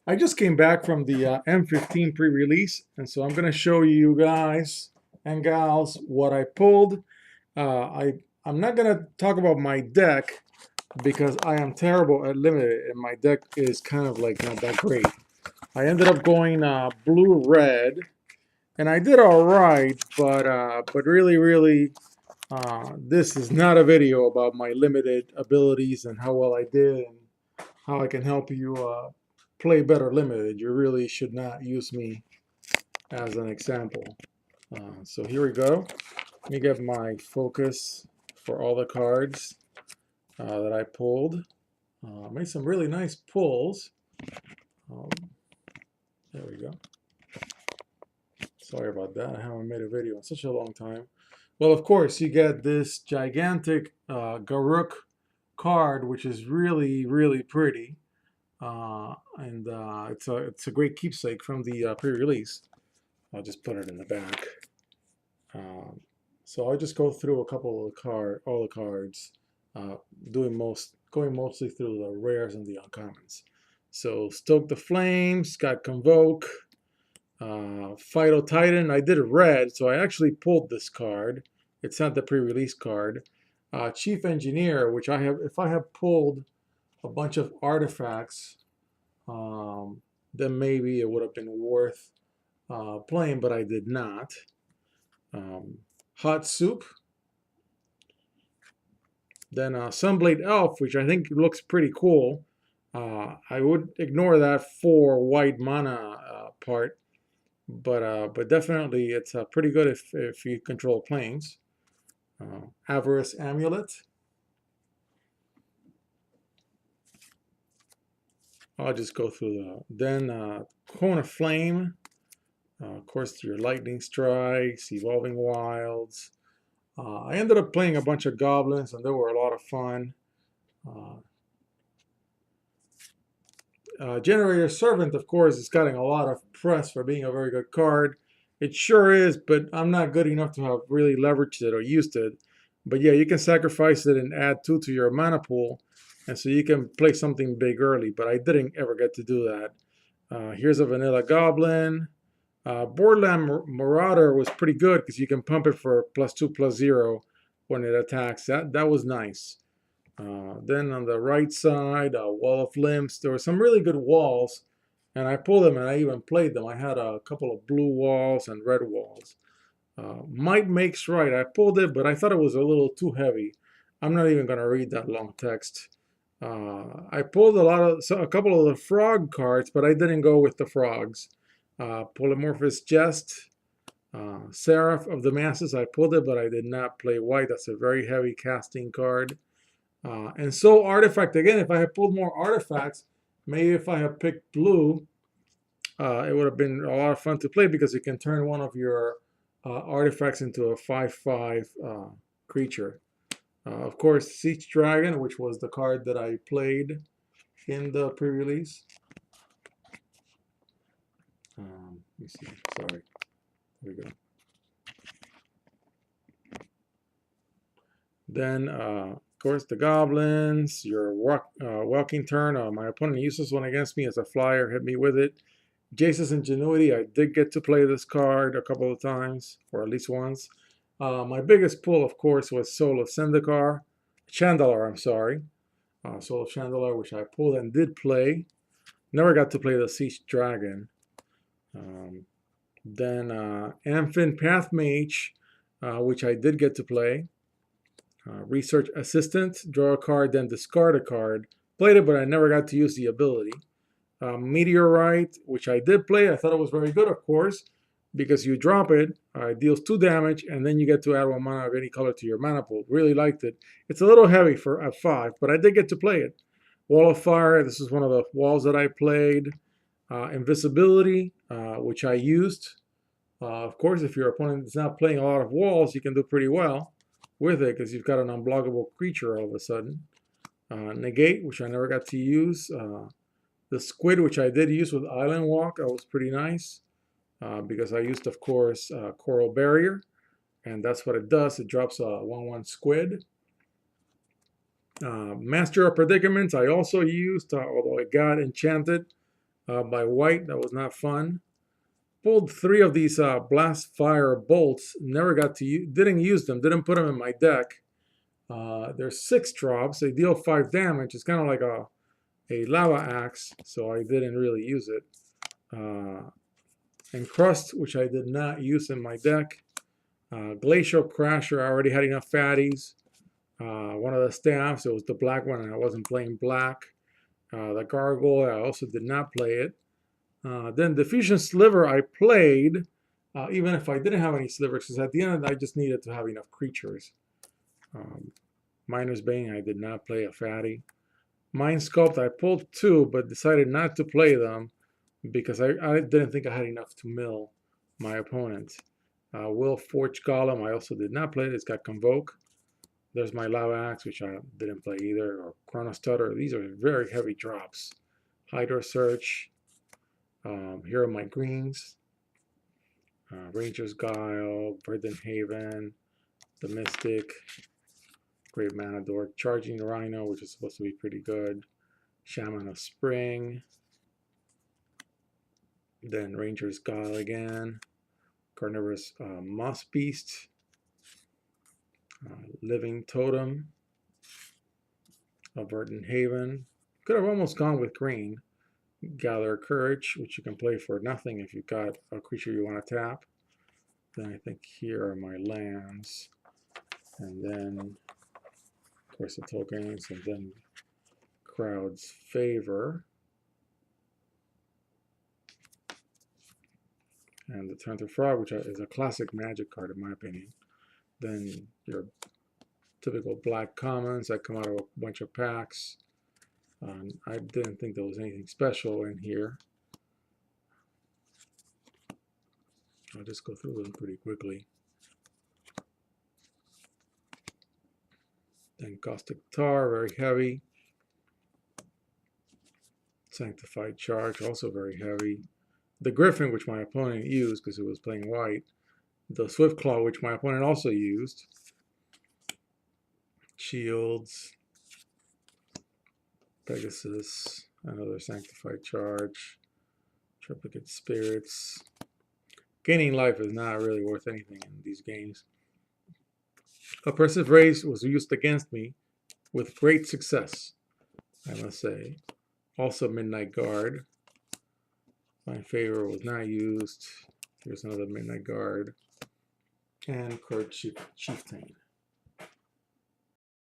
I just came back from the M15 pre-release, and so I'm going to show you guys and gals what I pulled. I'm not going to talk about my deck because I am terrible at limited, and my deck is kind of like not that great. I ended up going blue-red, and I did all right, but really, this is not a video about my limited abilities and how well I did and how I can help you play better limited. You really should not use me as an example. So here we go. Let me get my focus for all the cards that I pulled. Made some really nice pulls. Um, there we go. Sorry about that. I haven't made a video in such a long time. Well, of course, you get this gigantic Garuk card, which is really pretty. And it's a great keepsake from the pre-release. I'll just put it in the back. Um, so I'll just go through a couple of all the cards, uh, going mostly through the rares and the uncommons. So Stoke the Flames, got Convoke, Phyto Titan. I did it red, so I actually pulled this card. It's not the pre-release card. Chief Engineer, which I have. If I have pulled a bunch of artifacts, then maybe it would have been worth playing, but I did not. Hot Soup. Then Sunblade Elf, which I think looks pretty cool. I would ignore that 4 white mana part, but definitely it's pretty good if you control planes. Avarice Amulet. I'll just go through the. Then Cone of Flame. Of course, your Lightning Strikes, Evolving Wilds. I ended up playing a bunch of goblins, and they were a lot of fun. Generator Servant, of course, is getting a lot of press for being a very good card. It sure is, but I'm not good enough to have really leveraged it or used it. But yeah, you can sacrifice it and add 2 to your mana pool, and so you can play something big early, but I didn't ever get to do that. Here's a Vanilla Goblin. Borderland Marauder was pretty good because you can pump it for +2/+0 when it attacks. That was nice. Then on the right side, Wall of Limbs. There were some really good walls, and I pulled them and I even played them. I had a couple of blue walls and red walls. Might makes right. I pulled it, but I thought it was a little too heavy. I'm not even going to read that long text. I pulled a couple of the frog cards, but I didn't go with the frogs. Polymorphous Jest, Seraph of the Masses. I pulled it, but I did not play white. That's a very heavy casting card. And so Artifact, again, if I had pulled more artifacts, maybe if I had picked blue, it would have been a lot of fun to play because you can turn one of your artifacts into a 5/5 creature. Of course, Siege Dragon, which was the card that I played in the pre-release. Let me see. Sorry. There we go. Then, of course, the goblins, your walking turn. My opponent uses one against me as a flyer, hit me with it. Jace's Ingenuity, I did get to play this card a couple of times, or at least once. My biggest pull, of course, was Soul of Chandalar, I'm sorry. Soul of Chandalar, which I pulled and did play. Never got to play the Siege Dragon. Then Amphin Pathmage, which I did get to play. Research Assistant, draw a card, then discard a card. Played it, but I never got to use the ability. Meteorite, which I did play. I thought it was very good, of course, because you drop it, it deals 2 damage, and then you get to add 1 mana of any color to your mana pool. Really liked it. It's a little heavy for at 5, but I did get to play it. Wall of Fire, this is one of the walls that I played. Invisibility, which I used. Of course, if your opponent is not playing a lot of walls, you can do pretty well with it because you've got an unblockable creature all of a sudden. Negate, which I never got to use. The Squid, which I did use with Island Walk, that was pretty nice because I used, of course, Coral Barrier, and that's what it does. It drops a 1/1 Squid. Master of Predicaments, I also used, although it got enchanted. by white. That was not fun. Pulled 3 of these blast fire bolts. Never got to use, didn't use them. Didn't put them in my deck. There's 6 drops. They deal 5 damage. It's kind of like a lava axe, so I didn't really use it. And crust, which I did not use in my deck. Glacial Crasher, I already had enough fatties. One of the staffs, it was the black one, and I wasn't playing black. The Gargoyle, I also did not play it. Then Diffusion Sliver, I played, even if I didn't have any slivers, because at the end I just needed to have enough creatures. Miner's Bane, I did not play a fatty. Mind Sculpt, I pulled 2, but decided not to play them because I didn't think I had enough to mill my opponent. Will Forge Golem, I also did not play it. It's got Convoke. There's my Lava Axe, which I didn't play either, or Chrono Stutter. These are very heavy drops. Hydro Search. Here are my greens. Ranger's Guile, Verdant Haven, the Mystic, Great Manador, Charging Rhino, which is supposed to be pretty good. Shaman of Spring. Then Ranger's Guile again. Carnivorous Moss Beast. Living Totem. Verdant Haven. Could have almost gone with green. Gather Courage, which you can play for nothing if you've got a creature you want to tap. Then I think here are my lands. And then, of course, the tokens, and then Crowd's Favor. And the Turn to Frog, which is a classic Magic card in my opinion. Then your typical black commons that come out of a bunch of packs. I didn't think there was anything special in here. I'll just go through them pretty quickly. Then Caustic Tar, very heavy. Sanctified Charge, also very heavy. The Griffin, which my opponent used because it was playing white. The Swift Claw, which my opponent also used. Shields. Pegasus, another Sanctified Charge. Triplicate Spirits. Gaining life is not really worth anything in these games. Oppressive Race was used against me with great success, I must say. Also Midnight Guard. My Favor was not used. Here's another Midnight Guard. And Court Chieftain.